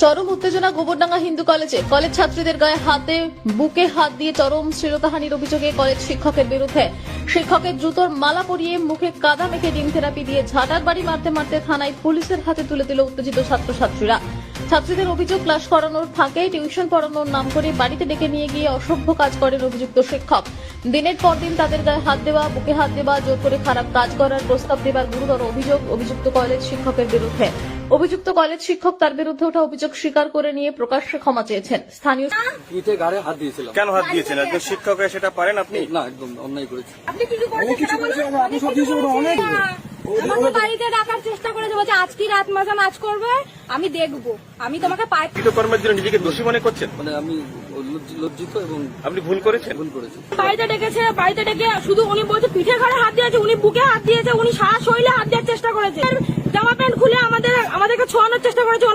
চরম উত্তেজনা গোবরডাঙ্গা হিন্দু কলেজে। কলেজ ছাত্রীদের গায়ে হাতে বুকে হাত দিয়ে চরম শ্লীলতাহানির অভিযোগে কলেজ শিক্ষকের বিরুদ্ধে। শিক্ষকের জুতোর মালা পরিয়ে মুখে কাদা মেখে ডিম থেরাপি দিয়ে ঝাঁটার বাড়ি মারতে মারতে থানায় পুলিশের হাতে তুলে দিল উত্তেজিত ছাত্রছাত্রীরা। ছাত্রীদের অভিযোগ, ক্লাস করানোর ফাঁকে টিউশন পড়ানোর নাম করে বাড়িতে ডেকে নিয়ে গিয়ে অসভ্য কাজ করেন অভিযুক্ত শিক্ষক। দিনের পর দিন তাদের গায়ে হাত দেওয়া, বুকে হাত দেওয়া, জোর করে খারাপ কাজ করার প্রস্তাব দেবার গুরুতর অভিযোগ অভিযুক্ত কলেজ শিক্ষকের বিরুদ্ধে। অভিযুক্ত কলেজ শিক্ষক তার বিরুদ্ধে ওঠা অভিযোগ স্বীকার করে নিয়ে প্রকাশ্যে ক্ষমা চেয়েছেন। স্থানীয় পিঠে গাড়ে হাত দিয়েছিলাম। কেন হাত দিয়েছেন? একজন শিক্ষক হয়ে সেটা পারেন আপনি? না, একদম অন্যায় করেছি। আপনি কিছু করেছেন? আপনি সব কিছু অনেক আমাকে বাড়িতে ডাকার চেষ্টা করেছে, বলছে আজকে রাত মাঝে নাচ করবে, আমি দেখবো, আমি তোমাকে পাই। কর্মের জন্য নিজেকে দোষী মনে করছেন? মানে আমি লজ্জিত এবং আপনি ভুল করেছেন? ভুল করেছি। বাড়িতে ডেকেছে, বাড়িতে ডেকে শুধু উনি বলছে পিঠে ঘাড়ে হাত দিয়েছে, উনি বুকে হাত দিয়েছে, উনি শ্বাস শরীরে হাত দেওয়ার চেষ্টা করেছে, জামা প্যান্ট খুলে আমাদেরকে ছোঁয়ানোর চেষ্টা করেছে।